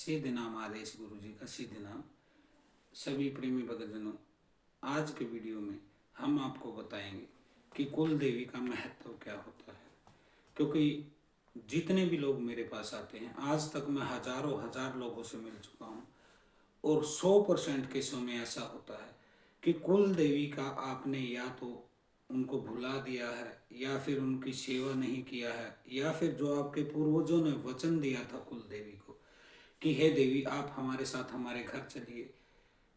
सिद्ध नाम आदेश गुरु जी का सिद्ध नाम। सभी प्रेमी भक्तजनों, आज के वीडियो में हम आपको बताएंगे कि कुल देवी का महत्व क्या होता है। क्योंकि जितने भी लोग मेरे पास आते हैं, आज तक मैं हजारों हजार लोगों से मिल चुका हूँ और 100% केसों में ऐसा होता है कि कुल देवी का आपने या तो उनको भुला दिया है, या फिर उनकी सेवा नहीं किया है, या फिर जो आपके पूर्वजों ने वचन दिया था कुल देवी को कि हे देवी आप हमारे साथ हमारे घर चलिए,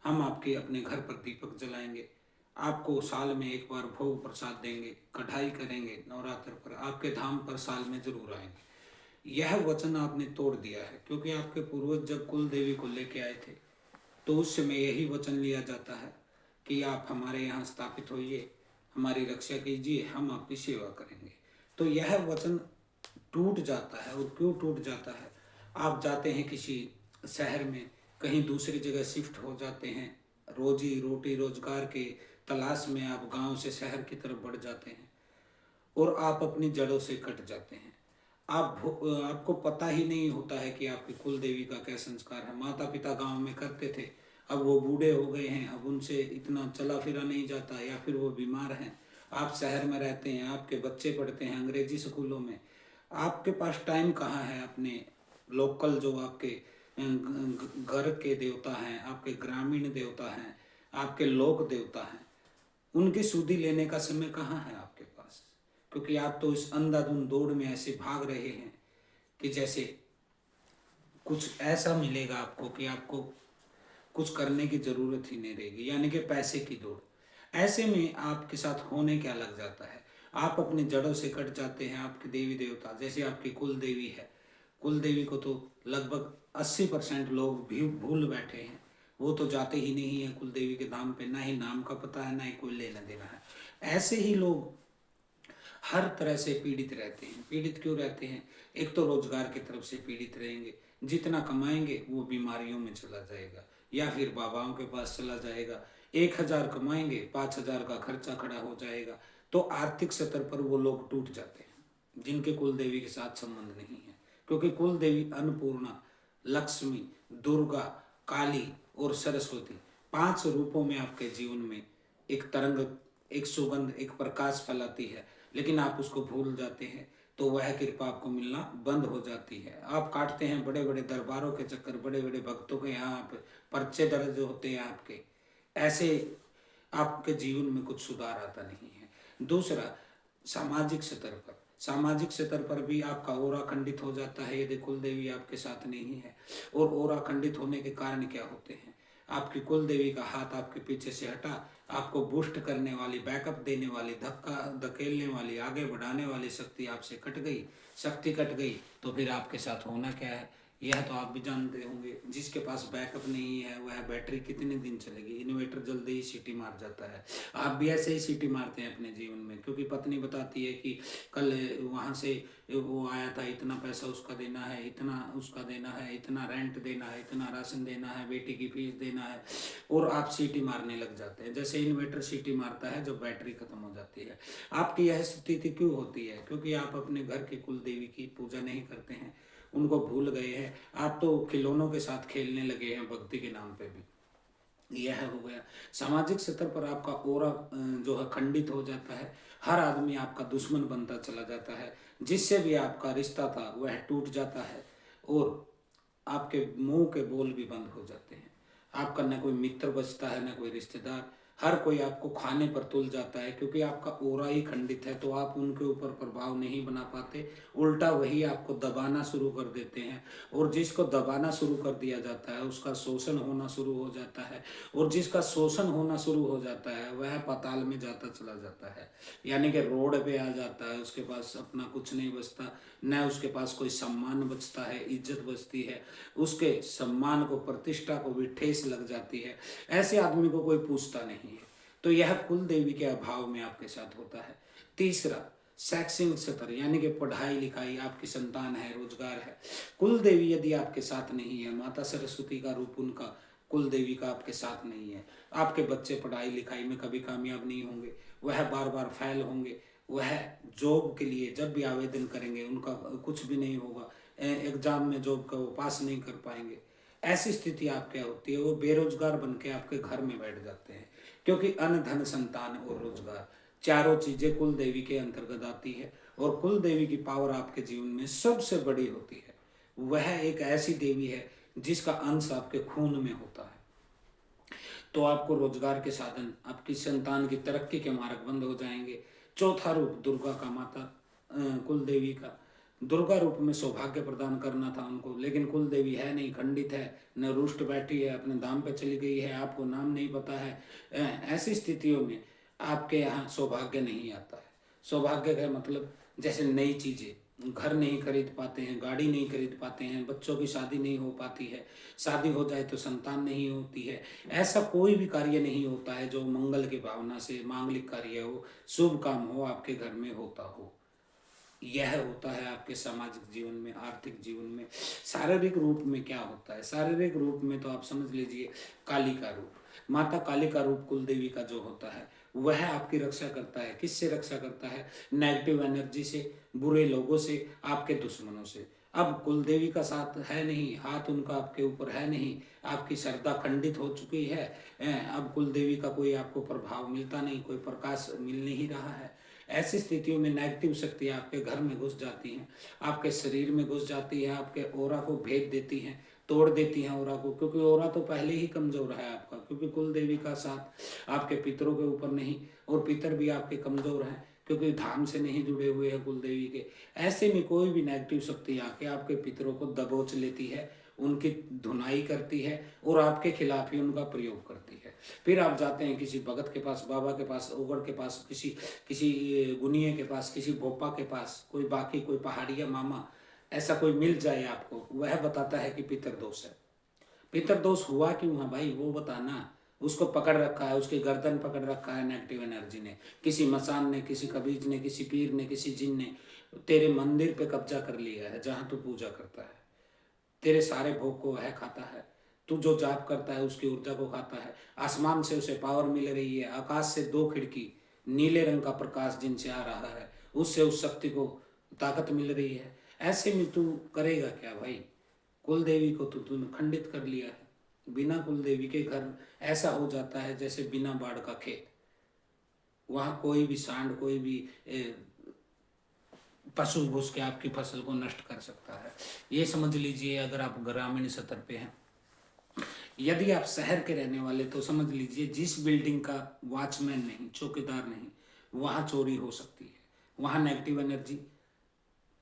हम आपके अपने घर पर दीपक जलाएंगे, आपको साल में एक बार भोग प्रसाद देंगे, कढ़ाई करेंगे, नवरात्र पर आपके धाम पर साल में जरूर आएंगे। यह वचन आपने तोड़ दिया है। क्योंकि आपके पूर्वज जब कुल देवी को लेके आए थे तो उस समय यही वचन लिया जाता है कि आप हमारे यहाँ स्थापित होइए, हमारी रक्षा कीजिए, हम आपकी सेवा करेंगे। तो यह वचन टूट जाता है। और क्यों टूट जाता है? आप जाते हैं किसी शहर में, कहीं दूसरी जगह शिफ्ट हो जाते हैं, रोजी रोटी रोजगार के तलाश में आप गांव से शहर की तरफ बढ़ जाते हैं और आप अपनी जड़ों से कट जाते हैं। आपको पता ही नहीं होता है कि आपकी कुल देवी का क्या संस्कार है। माता पिता गांव में करते थे, अब वो बूढ़े हो गए हैं, अब उनसे इतना चला फिरा नहीं जाता, या फिर वो बीमार हैं। आप शहर में रहते हैं, आपके बच्चे पढ़ते हैं अंग्रेजी स्कूलों में, आपके पास टाइम कहाँ है अपने लोकल जो आपके घर के देवता हैं, आपके ग्रामीण देवता हैं, आपके लोक देवता हैं, उनकी सुधि लेने का समय कहाँ है आपके पास? क्योंकि आप तो इस अंधाधुंध दौड़ में ऐसे भाग रहे हैं कि जैसे कुछ ऐसा मिलेगा आपको कि आपको कुछ करने की जरूरत ही नहीं रहेगी, यानी कि पैसे की दौड़। ऐसे में आपके साथ होने क्या लग जाता है, आप अपनी जड़ों से कट जाते हैं। आपके देवी देवता जैसे आपकी कुल देवी है, कुल देवी को तो लगभग 80% लोग भी भूल बैठे हैं। वो तो जाते ही नहीं है कुल देवी के धाम पे, ना ही नाम का पता है, ना ही कोई लेना देना है। ऐसे ही लोग हर तरह से पीड़ित रहते हैं। पीड़ित क्यों रहते हैं? एक तो रोजगार की तरफ से पीड़ित रहेंगे, जितना कमाएंगे वो बीमारियों में चला जाएगा या फिर बाबाओं के पास चला जाएगा। 1,000 कमाएंगे, 5,000 का खर्चा खड़ा हो जाएगा। तो आर्थिक स्तर पर वो लोग टूट जाते हैं जिनके कुल देवी के साथ संबंध नहीं है। क्योंकि कुल देवी अन्नपूर्णा, लक्ष्मी, दुर्गा, काली और सरस्वती 5 रूपों में आपके जीवन में एक तरंग, एक सुगंध, एक प्रकाश फैलाती है। लेकिन आप उसको भूल जाते हैं तो वह कृपा आपको मिलना बंद हो जाती है। आप काटते हैं बड़े बड़े दरबारों के चक्कर, बड़े बड़े भक्तों के यहाँ आप पर्चे दर्ज होते हैं आपके, ऐसे आपके जीवन में कुछ सुधार आता नहीं है। दूसरा, सामाजिक स्तर पर, सामाजिक स्तर पर भी आपका ओरा खंडित हो जाता है यदि कुल देवी आपके साथ नहीं है। और ओरा खंडित होने के कारण क्या होते हैं? आपकी कुल देवी का हाथ आपके पीछे से हटा, आपको बूस्ट करने वाली, बैकअप देने वाली, धक्का धकेलने वाली, आगे बढ़ाने वाली शक्ति आपसे कट गई। शक्ति कट गई तो फिर आपके साथ होना क्या है यह तो आप भी जानते होंगे। जिसके पास बैकअप नहीं है वह बैटरी कितने दिन चलेगी? इन्वर्टर जल्दी ही सीटी मार जाता है। आप भी ऐसे ही सीटी मारते हैं अपने जीवन में, क्योंकि पत्नी बताती है कि कल वहाँ से वो आया था, इतना पैसा उसका देना है, इतना उसका देना है, इतना रेंट देना है, इतना राशन देना है, बेटी की फीस देना है, और आप सीटी मारने लग जाते हैं जैसे इन्वर्टर सीटी मारता है जब बैटरी खत्म हो जाती है। आपकी यह स्थिति क्यों होती है? क्योंकि आप अपने घर की कुल देवी की पूजा नहीं करते हैं, उनको भूल गए हैं। आप तो खिलौनों के साथ खेलने लगे हैं भक्ति के नाम पे भी। यह हो गया। सामाजिक स्तर पर आपका ओरा जो है खंडित हो जाता है। हर आदमी आपका दुश्मन बनता चला जाता है। जिससे भी आपका रिश्ता था वह टूट जाता है और आपके मुंह के बोल भी बंद हो जाते हैं। आपका न कोई मित्र बचता है, न कोई रिश्तेदार। हर कोई आपको खाने पर तुल जाता है क्योंकि आपका ओरा ही खंडित है। तो आप उनके ऊपर प्रभाव नहीं बना पाते, उल्टा वही आपको दबाना शुरू कर देते हैं। और जिसको दबाना शुरू कर दिया जाता है उसका शोषण होना शुरू हो जाता है, और जिसका शोषण होना शुरू हो जाता है वह पाताल में जाता चला जाता है, यानी कि रोड पे आ जाता है। उसके पास अपना कुछ नहीं बचता, न उसके पास कोई सम्मान बचता है, इज्जत बचती है, उसके सम्मान को, प्रतिष्ठा को भी ठेस लग जाती है। ऐसे आदमी को कोई पूछता नहीं है। तो यह कुल देवी के अभाव में आपके साथ होता है। तीसरा, शैक्षणिक स्तर, यानी कि पढ़ाई लिखाई, आपकी संतान है, रोजगार है, कुल देवी यदि आपके साथ नहीं है, माता सरस्वती का रूप उनका, कुल देवी का आपके साथ नहीं है, आपके बच्चे पढ़ाई लिखाई में कभी कामयाब नहीं होंगे, वह बार बार फेल होंगे, वह जॉब के लिए जब भी आवेदन करेंगे उनका कुछ भी नहीं होगा, एग्जाम में जॉब का वो पास नहीं कर पाएंगे। ऐसी स्थिति आप क्या होती है, वो बेरोजगार बन के आपके घर में बैठ जाते हैं, क्योंकि अन्न धन संतान और रोजगार चारों चीजें कुल देवी के अंतर्गत आती है। और कुल देवी की पावर आपके जीवन में सबसे बड़ी होती है। वह एक ऐसी देवी है जिसका अंश आपके खून में होता है। तो आपको रोजगार के साधन, आपकी संतान की तरक्की के मार्ग बंद हो जाएंगे। चौथा रूप दुर्गा का, माता कुल देवी का। दुर्गा रूप में सौभाग्य प्रदान करना था उनको, लेकिन कुल देवी है नहीं, खंडित है, न रुष्ट बैठी है, अपने धाम पे चली गई है, आपको नाम नहीं पता है। ऐसी स्थितियों में आपके यहाँ सौभाग्य नहीं आता है। सौभाग्य का मतलब जैसे नई चीजें, घर नहीं खरीद पाते हैं, गाड़ी नहीं खरीद पाते हैं, बच्चों की शादी नहीं हो पाती है, शादी हो जाए तो संतान नहीं होती है। ऐसा कोई भी कार्य नहीं होता है जो मंगल की भावना से मांगलिक कार्य हो, शुभ काम हो, आपके घर में होता हो। यह होता है आपके सामाजिक जीवन में, आर्थिक जीवन में। शारीरिक रूप में क्या होता है? शारीरिक रूप में तो आप समझ लीजिए काली का रूप, माता काली का रूप कुल देवी का जो होता है, वह आपकी रक्षा करता है। किससे रक्षा करता है? नेगेटिव एनर्जी से, बुरे लोगों से, आपके दुश्मनों से। अब कुल देवी का साथ है नहीं, हाथ उनका आपके ऊपर है नहीं, आपकी श्रद्धा खंडित हो चुकी है। अब कुल देवी का कोई आपको प्रभाव मिलता नहीं, कोई प्रकाश मिल नहीं रहा है। ऐसी स्थितियों में नेगेटिव शक्ति आपके घर में घुस जाती हैं, आपके शरीर में घुस जाती है, आपके ओरा को भेद देती हैं, तोड़ देती हैं ओरा को, क्योंकि ओरा तो पहले ही कमजोर है आपका, क्योंकि कुल देवी का साथ आपके पितरों के ऊपर नहीं, और पितर भी आपके कमजोर हैं क्योंकि धाम से नहीं जुड़े हुए हैं कुल देवी के। ऐसे में कोई भी नेगेटिव शक्ति आके आपके पितरों को दबोच लेती है, उनकी धुनाई करती है और आपके खिलाफ ही उनका प्रयोग करती है। फिर आप जाते हैं किसी भगत के पास, बाबा के पास, ओगड़ के पास, किसी किसी गुनिये के पास, किसी भोपा के पास, कोई बाकी कोई पहाड़िया मामा, ऐसा कोई मिल जाए आपको, वह बताता है कि पितर दोष है। पितर दोष हुआ क्यों है भाई, वो बताना। उसको पकड़ रखा है, उसकी गर्दन पकड़ रखा है नेगेटिव एनर्जी ने, किसी मसान ने, किसी कबीज ने, किसी पीर ने, किसी जिन ने तेरे मंदिर पे कब्जा कर लिया है जहां तू पूजा करता है। तेरे सारे भोग को वह खाता है, तू जो जाप करता है उसकी ऊर्जा को खाता है। आसमान से उसे पावर मिल रही है, आकाश से दो खिड़की, नीले रंग का प्रकाश जिनसे आ रहा है, उससे उस शक्ति को ताकत मिल रही है। ऐसे में तू करेगा क्या भाई? कुल देवी को तो तूने खंडित कर लिया है। बिना कुल देवी के घर ऐसा हो जाता है जैसे बिना बाढ़ का खेत। वहां कोई भी सांड, कोई भी पशु घुस के आपकी फसल को नष्ट कर सकता है। ये समझ लीजिए अगर आप ग्रामीण स्तर पे हैं। यदि आप शहर के रहने वाले तो समझ लीजिए जिस बिल्डिंग का वॉचमैन नहीं, चौकीदार नहीं, वहां चोरी हो सकती है, वहां नेगेटिव एनर्जी,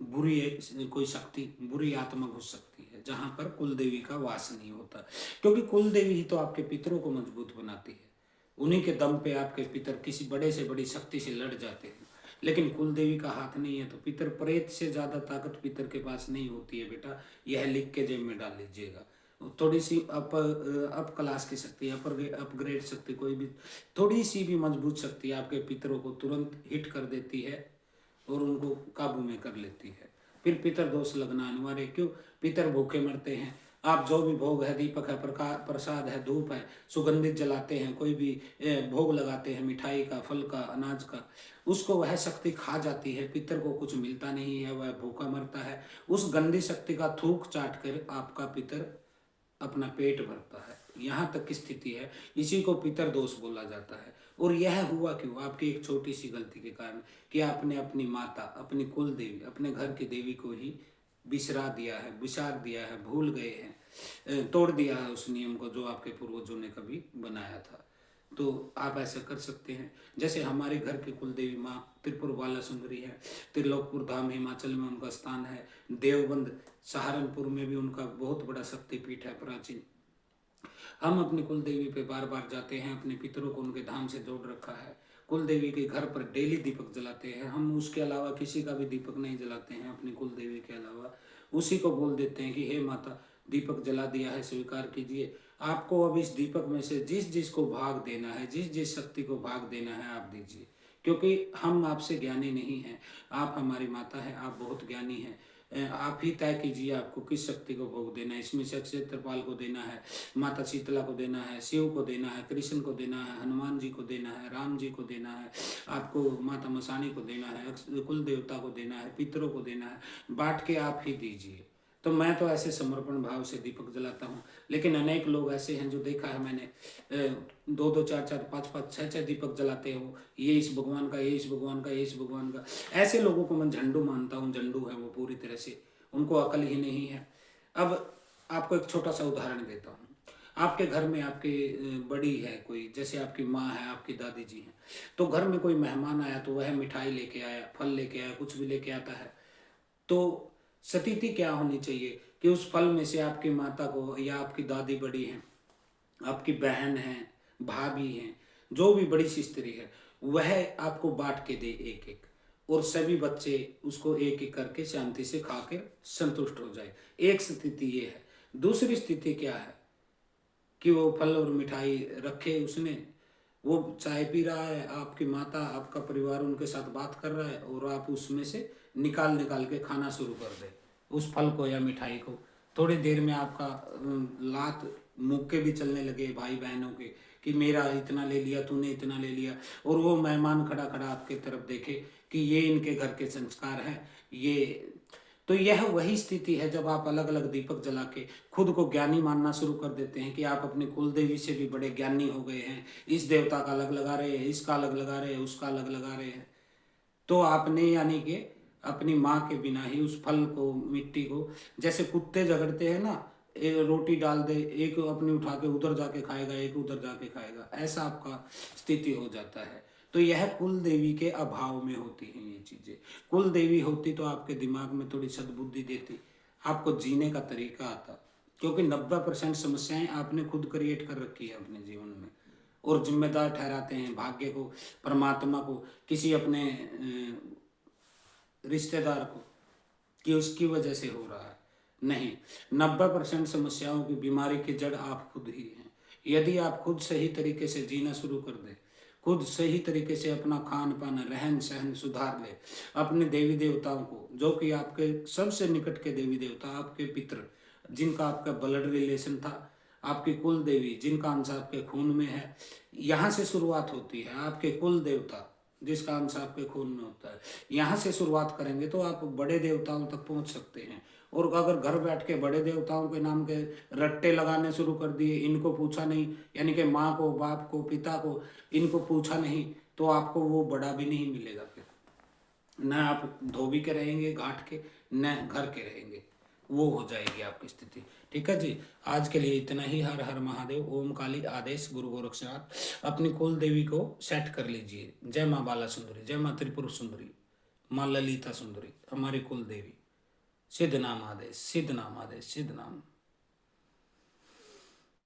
बुरी कोई शक्ति, बुरी आत्मा घुस सकती है जहां पर कुल देवी का वास नहीं होता। क्योंकि कुल देवी ही तो आपके पितरों को मजबूत बनाती है। उन्हीं के दम पे आपके पितर किसी बड़े से बड़ी शक्ति से लड़ जाते हैं। लेकिन कुल देवी का हाथ नहीं है तो पितर प्रेत से ज्यादा ताकत पितर के पास नहीं होती है बेटा, यह लिख के जेब में डाल लीजिएगा। थोड़ी सी अप क्लास की शक्ति, अपग्रेड शक्ति, कोई भी थोड़ी सी भी मजबूत शक्ति आपके पितरों को तुरंत हिट कर देती है और उनको काबू में कर लेती है। फिर पितर दोष लगना अनिवार्य। क्यों? पितर भूखे मरते हैं। आप जो भी भोग है, दीपक है, प्रसाद है, धूप है, सुगंधित जलाते हैं, कोई भी भोग लगाते हैं, मिठाई का, फल का, अनाज का, उसको वह शक्ति खा जाती है, पितर को कुछ मिलता नहीं है, वह भूखा मरता है। उस गंदी शक्ति का थूक चाट कर आपका पितर अपना पेट भरता है। यहाँ तक की स्थिति है, इसी को पितर दोष बोला जाता है। और यह हुआ क्यों? आपकी एक छोटी सी गलती के कारण, कि आपने अपनी माता, अपनी कुल देवी, अपने घर की देवी को ही बिसरा दिया है, विसार दिया है, भूल गए हैं, तोड़ दिया है उस नियम को जो आपके पूर्वजों ने कभी बनाया था। तो आप ऐसा कर सकते हैं। जैसे हमारे घर की कुल देवी माँ त्रिपुर बाला सुंदरी है, त्रिलोकपुर धाम हिमाचल में उनका स्थान है, देवबंद सहारनपुर में भी उनका बहुत बड़ा शक्तिपीठ है प्राचीन। हम अपनी कुल देवी पे बार बार जाते हैं, अपने पितरों को उनके धाम से जोड़ रखा है। कुल देवी के घर पर डेली दीपक जलाते हैं हम, उसके अलावा किसी का भी दीपक नहीं जलाते हैं अपनी कुल देवी के अलावा। उसी को बोल देते हैं कि हे माता, दीपक जला दिया है, स्वीकार कीजिए। आपको अब इस दीपक में से जिस जिस को भाग देना है, जिस जिस शक्ति को भाग देना है आप दीजिए, क्योंकि हम आपसे ज्ञानी नहीं हैं। आप हमारी माता है, आप बहुत ज्ञानी हैं। आप ही तय कीजिए आपको किस शक्ति को भोग देना है। इसमें से अक्षय त्रिपाल को देना है, माता शीतला को देना है, शिव को देना है, कृष्ण को देना है, हनुमान जी को देना है, राम जी को देना है, आपको माता मसानी को देना है, कुल देवता को देना है, पितरों को देना है। बांट के आप ही दीजिए। तो मैं तो ऐसे समर्पण भाव से दीपक जलाता हूँ। लेकिन अनेक लोग ऐसे हैं जो देखा है मैंने, दो दो चार चार पाँच पाँच छः छः दीपक जलाते हो, ये इस भगवान का, ये इस भगवान का, ये इस भगवान का। ऐसे लोगों को मैं झंडू मानता हूँ, झंडू है वो पूरी तरह से, उनको अकल ही नहीं है। अब आपको एक छोटा सा उदाहरण देता हूँ। आपके घर में आपके बड़ी है कोई, जैसे आपकी माँ है, आपकी दादी जी हैं, तो घर में कोई मेहमान आया तो वह मिठाई लेके आया, फल लेके आया, कुछ भी लेके आता है, तो स्थिति क्या होनी चाहिए कि उस फल में से आपकी माता को, या आपकी दादी बड़ी हैं, आपकी बहन है, भाभी हैं, जो भी बड़ी सी स्त्री है, वह आपको बांट के दे एक एक, और सभी बच्चे उसको एक एक करके शांति से खा के संतुष्ट हो जाए। एक स्थिति ये है। दूसरी स्थिति क्या है कि वो फल और मिठाई रखे उसने, वो चाय पी रहा है, आपकी माता, आपका परिवार उनके साथ बात कर रहा है, और आप उसमें से निकाल निकाल के खाना शुरू कर दे उस फल को या मिठाई को। थोड़ी देर में आपका लात मुक्के भी चलने लगे भाई बहनों के कि मेरा इतना ले लिया, तूने इतना ले लिया, और वो मेहमान खड़ा खड़ा आपके तरफ देखे कि ये इनके घर के संस्कार हैं ये। तो यह वही स्थिति है जब आप अलग अलग दीपक जला के खुद को ज्ञानी मानना शुरू कर देते हैं कि आप अपने कुल देवी से भी बड़े ज्ञानी हो गए हैं। इस देवता का अलग लगा रहे हैं, इसका अलग लगा रहे हैं, उसका अलग लगा रहे हैं। तो आपने यानी कि अपनी माँ के बिना ही उस फल को, मिट्टी को, जैसे कुत्ते झगड़ते हैं ना, रोटी डाल दे, एक अपनी उठा के उधर जाके खाएगा, एक उधर जाके खाएगा, ऐसा आपका स्थिति हो जाता है। तो यह कुल देवी के अभाव में होती हैं ये चीजें। कुल देवी होती तो आपके दिमाग में थोड़ी सद्बुद्धि देती, आपको जीने का तरीका आता, क्योंकि 90% समस्याएं आपने खुद क्रिएट कर रखी है अपने जीवन में, और जिम्मेदार ठहराते हैं भाग्य को, परमात्मा को, किसी अपने रिश्तेदार को, कि उसकी वजह से हो रहा है। नहीं, 90% समस्याओं की, बीमारी की जड़ आप खुद ही हैं। यदि आप खुद सही तरीके से जीना शुरू कर दें, खुद सही तरीके से अपना खान पान, रहन सहन सुधार ले, अपने देवी देवताओं को, जो कि आपके सबसे निकट के देवी देवता, आपके पितृ, जिनका आपका ब्लड रिलेशन था, आपकी कुल देवी जिनका अंश आपके खून में है, यहाँ से शुरुआत होती है। आपके कुल देवता जिसका अंश आपके खून में होता है, यहाँ से शुरुआत करेंगे तो आप बड़े देवताओं तक पहुँच सकते हैं। और अगर घर बैठ के बड़े देवताओं के नाम के रट्टे लगाने शुरू कर दिए, इनको पूछा नहीं, यानी कि माँ को, बाप को, पिता को, इनको पूछा नहीं, तो आपको वो बड़ा भी नहीं मिलेगा। फिर न आप धोबी के रहेंगे घाट के, न घर के रहेंगे, वो हो जाएगी आपकी स्थिति। ठीक है जी, आज के लिए इतना ही। हर हर महादेव, ओम काली आदेश, गुरु गोरक्षनाथ। अपनी कुल देवी को सेट कर लीजिए। जय माँ बाला सुंदरी, जय माँ त्रिपुर सुंदरी, माँ ललिता सुंदरी, हमारी कुल देवी। सिद्ध नाम आदेश, सिद्ध नाम आदेश, सिद्ध नाम।